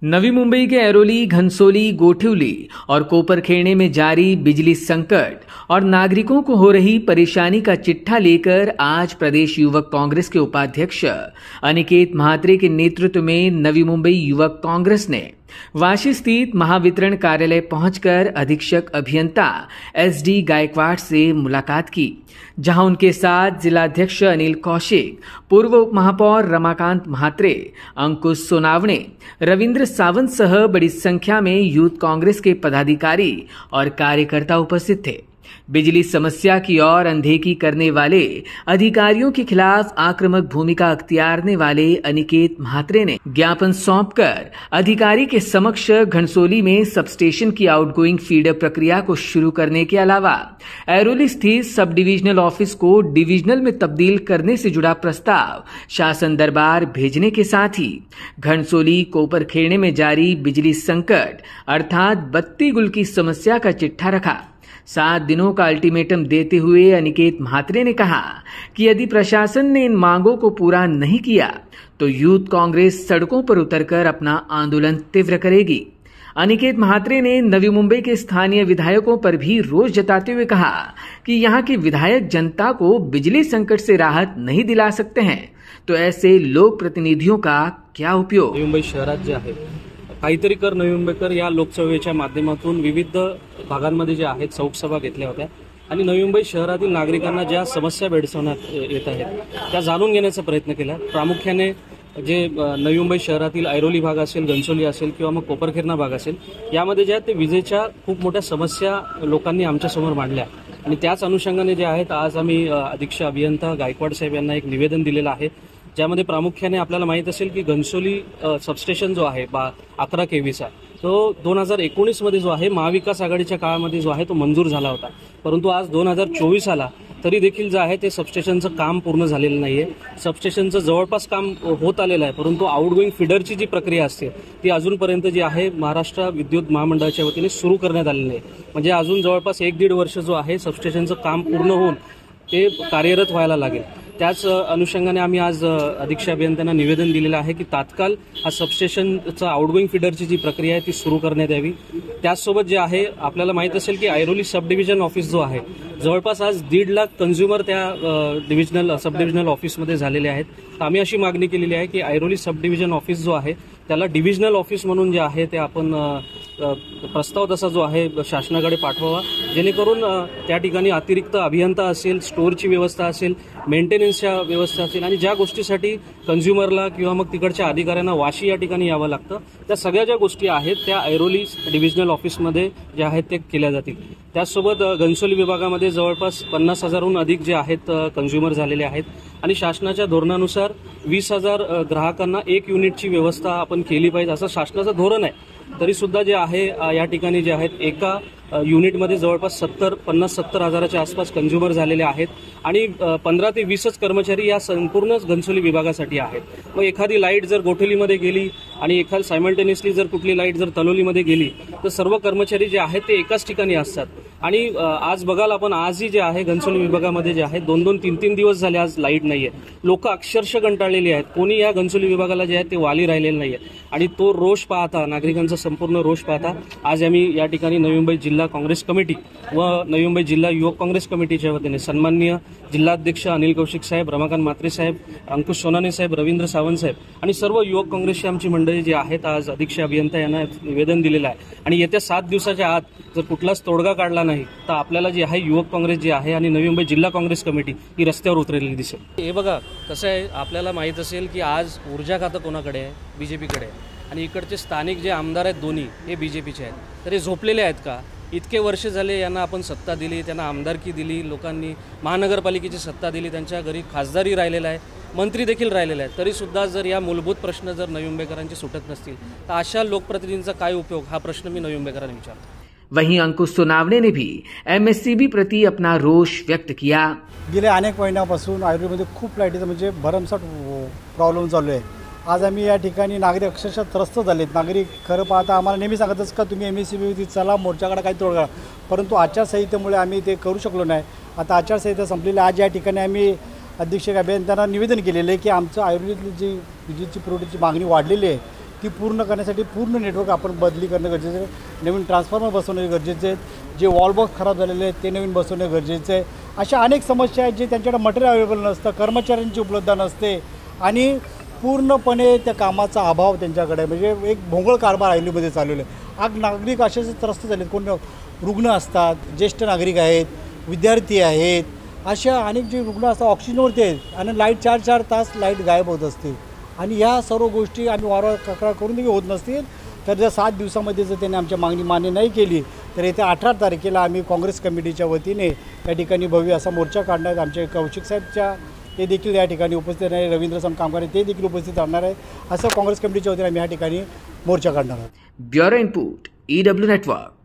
नवी मुंबई के ऐरोली, घनसोली, गोठिवली और कोपरखेड़े में जारी बिजली संकट और नागरिकों को हो रही परेशानी का चिट्ठा लेकर आज प्रदेश युवक कांग्रेस के उपाध्यक्ष अनिकेत म्हात्रे के नेतृत्व में नवी मुंबई युवक कांग्रेस ने वाशी स्थित महावितरण कार्यालय पहुंचकर अधीक्षक अभियंता SD गायकवाड़ से मुलाकात की, जहां उनके साथ जिलाध्यक्ष अनिल कौशिक, पूर्व उप महापौर रमाकांत म्हात्रे, अंकुश सोनावणे, रविंद्र सावंत सह बड़ी संख्या में यूथ कांग्रेस के पदाधिकारी और कार्यकर्ता उपस्थित थे। बिजली समस्या की ओर अनदेखी करने वाले अधिकारियों के खिलाफ आक्रामक भूमिका अख्तियारने वाले अनिकेत म्हात्रे ने ज्ञापन सौंपकर अधिकारी के समक्ष घनसोली में सबस्टेशन की आउटगोइंग फीडर प्रक्रिया को शुरू करने के अलावा ऐरोली स्थित सब डिविजनल ऑफिस को डिविजनल में तब्दील करने से जुड़ा प्रस्ताव शासन दरबार भेजने के साथ ही घनसोली कोपरखेड़े में जारी बिजली संकट अर्थात बत्ती गुल की समस्या का चिट्ठा रखा। 7 दिनों का अल्टीमेटम देते हुए अनिकेत म्हात्रे ने कहा कि यदि प्रशासन ने इन मांगों को पूरा नहीं किया तो यूथ कांग्रेस सड़कों पर उतरकर अपना आंदोलन तीव्र करेगी। अनिकेत म्हात्रे ने नवी मुंबई के स्थानीय विधायकों पर भी रोष जताते हुए कहा कि यहाँ के विधायक जनता को बिजली संकट से राहत नहीं दिला सकते हैं, तो ऐसे लोक प्रतिनिधियों का क्या उपयोग। नवी मुंबई शहरात जे आहे काहीतरी कर नवी मुंबईकर या लोकसभेच्या माध्यमातून विविध भागांमध्ये जे आहेत चौकसभा घेतल्या होत्या आणि नवी मुंबई शहरातील नागरिकांना ज्या समस्या भेडसावण्यात येत आहेत त्या जाणून घेण्याचा प्रयत्न केला। प्रामुख्याने जे नवी मुंबई शहरातील ऐरोली भाग असेल, घनसोली असेल किंवा मग कोपरखेरणा भाग असेल, यामध्ये ज्या ते विजेच्या खूप मोठ्या समस्या लोकांनी आमच्या समोर मांडल्या आणि त्याच अनुषंगाने जे आहेत आज आम्ही अधीक्षक अभियंता गायकवाड साहेब यांना एक निवेदन दिलेलं आहे, ज्यामध्ये प्रामुख्याने आपल्याला माहित असेल की घनसोली सबस्टेशन जो आहे 11 kVचा तो 2019 मध्ये जो आहे महाविकास आघाडीच्या काळामध्ये जो आहे तो मंजूर झाला होता, परंतु आज 2024 आला तरी देखील जे आहे ते सबस्टेशनचं काम पूर्ण झालेलं नाहीये। सबस्टेशनचं जवळपास काम होत आलेलं आहे, परंतु आउटगोइंग फीडरची जी प्रक्रिया असते ती अजूनपर्यंत जी आहे महाराष्ट्र विद्युत महामंडळाच्या वतीने सुरू करण्यात आलेली नाही। म्हणजे अजून जवळपास 1-1.5 वर्ष जो आहे सबस्टेशनचं काम पूर्ण होऊन ते कार्यरत व्हायला लागेल। त्याच अनुषंगाने आम्ही आज अधीक्षक अभियंत्यांना निवेदन दिलेलं आहे की तात्काळ हा सबस्टेशनचा आउटगोइंग फीडरची जी प्रक्रिया आहे ती सुरू करण्यात यावी। त्याचसोबत जे आहे आपल्याला माहित असेल की ऐरोली सब डिव्हिजन ऑफिस जो आहे जवळपास आज 1.5 लाख कन्झ्युमर त्या सब डिव्हिजनल ऑफिसमध्ये झालेले आहेत। आम्ही अशी मागणी केलेली आहे की ऐरोली सब डिव्हिजन ऑफिस जो आहे त्याला डिव्हिजनल ऑफिस म्हणून जे आहे ते आपण प्रस्ताव तसा जो आहे शासनाकडे पाठवावा, जेणेकरून त्या ठिकाणी अतिरिक्त अभियंता असेल, स्टोअरची व्यवस्था असेल, मेंटेनन्सच्या व्यवस्था असेल आणि ज्या गोष्टीसाठी कन्झ्युमरला किंवा मग तिकडच्या अधिकाऱ्यांना वाशी या ठिकाणी यावं लागतं त्या सगळ्या ज्या गोष्टी आहेत त्या ऐरोली डिव्हिजनल ऑफिसमध्ये ज्या आहेत ते केल्या जातील। त्याचसोबत घनसोली विभागामध्ये जवळपास 50,000हून अधिक जे आहेत कन्झ्युमर झालेले आहेत आणि शासनाच्या धोरणानुसार 20,000 ग्राहकांना 1 युनिटची व्यवस्था आपण केली पाहिजे असं शासनाचं धोरण आहे। तरी सुद्धा जे आहे या ठिकाणी जे आहेत एका युनिटमध्ये जवळपास 50-70 हजाराच्या आसपास कन्झ्युमर झालेले आहेत आणि 15 ते 20च कर्मचारी या संपूर्ण घनसोली विभागासाठी आहेत। मग एखादी लाईट जर गोठवलीमध्ये गेली आणि एखादी सायमल्टेनियसली जर कुठली लाईट जर तलोलीमध्ये गेली तर सर्व कर्मचारी जे आहेत ते एकाच ठिकाणी असतात आणि आज बघाल आपण आजही जे आहे घनसोली विभागामध्ये जे आहे 2-2, 3-3 दिवस झाले आज लाईट नाहीये। लोक अक्षरशः कंटाळलेली आहेत, कोणी या घनसोली विभागाला जे आहे ते वाली राहिलेले नाहीये आणि तो रोष पाहता, नागरिकांचा संपूर्ण रोष पाहता आज आम्ही या ठिकाणी नवी मुंबई जिल्हा काँग्रेस कमिटी व नवी मुंबई जिल्हा युवक काँग्रेस कमिटीच्या वतीने सन्माननीय जिल्हाध्यक्ष अनिल कौशिक साहेब, रमाकांत म्हात्रे साहेब, अंकुश सोनावणे साहेब, रवींद्र सावंत साहेब आणि सर्व युवक काँग्रेसची आमची मंडळी जी आहेत आज अधीक्षक अभियंता यांना निवेदन दिलेलं आहे आणि येत्या 7 दिवसाच्या आत जर कुठलाच तोडगा काढला नाही तर आपल्याला जी आहे युवक काँग्रेस जी आहे आणि नवी मुंबई जिल्हा काँग्रेस कमिटी ही रस्त्यावर उतरलेली दिसेल। हे बघा कसं आहे, आपल्याला माहीत असेल की आज ऊर्जा खातं कोणाकडे आहे, बीजेपीकडे आहे आणि इकडचे स्थानिक जे आमदार आहेत दोन्ही हे बीजेपीचे आहेत। तर हे झोपलेले आहेत का? इतके वर्ष झाले यांना आपण सत्ता दिली, त्यांना आमदारकी दिली, लोकांनी महानगरपालिकेची सत्ता दिली, त्यांच्या घरी खासदारी राहिलेला आहे, मंत्री देखील राहिलेला आहे, तरीसुद्धा जर या मूलभूत प्रश्न जर नवी मुंबईकरांचे सुटत नसतील तर अशा लोकप्रतिनिधींचा काय उपयोग, हा प्रश्न मी नवी मुंबईकरांना विचारतो। वहीं अंकुश सोनावणे ने भी MSCB प्रति अपना रोष व्यक्त किया। गेल्या अनेक महिन्यापासून ऐरोलीमध्ये खूप लाईटीचा म्हणजे भरमसाठ प्रॉब्लेम चालू आहे। आज आम्ही या ठिकाणी नागरिक अक्षरशः त्रस्त झालेत। नागरिक खरं पाहता आम्हाला नेहमी सांगतच का तुम्ही MSCB चला मोर्चाकडे काही तोडगा, परंतु आचारसंहितेमुळे आम्ही ते करू शकलो नाही। आता आचारसंहिता संपलेली आज या ठिकाणी आम्ही अधीक्षक अभियंत्यांना निवेदन केलेलं आहे की आमचं ऐरोलीतली जी विजेची पुरवठ्याची मागणी वाढलेली आहे ती पूर्ण करण्यासाठी पूर्ण नेटवर्क आपण बदली करणं गरजेचं आहे. नवीन ट्रान्सफॉर्मर बसवणे गरजेचे आहेत. जे वॉल बॉक्स खराब झालेले आहेत ते नवीन बसवणे गरजेचं आहे. अशा अनेक समस्या आहेत जे त्यांच्याकडे मटेरियल अवेलेबल नसतं, कर्मचाऱ्यांची उपलब्धता नसते आणि पूर्णपणे त्या कामाचा अभाव त्यांच्याकडे आहे. म्हणजे एक भोंगळ कारभार आयर्लीमध्ये चालवलं आहे. आज नागरिक असेच त्रस्त झालेत. कोण रुग्ण असतात, ज्येष्ठ नागरिक आहेत, विद्यार्थी आहेत, अशा अनेक जे रुग्ण असतात ऑक्सिजनवरती आहेत आणि लाईट 4-4 तास लाईट गायब होत असते. आणि ह्या सर्व गोष्टी आम्ही वारंवार तक्रार करून देखील होत नसतील तर जर 7 दिवसामध्ये जर त्यांनी आमच्या मागणी मान्य नाही केली तर येत्या 18 तारखेला आम्ही काँग्रेस कमिटीच्या वतीने त्या ठिकाणी भव्य असा मोर्चा काढणार. आमचे कौशिक साहेबच्या ते देखील या ठिकाणी उपस्थित राहणार आहे, रवींद्र सम कामगार ते देखील उपस्थित राहणार आहे. असं काँग्रेस कमिटीच्या वतीने आम्ही या ठिकाणी मोर्चा काढणार आहोत. Bureau input EW network.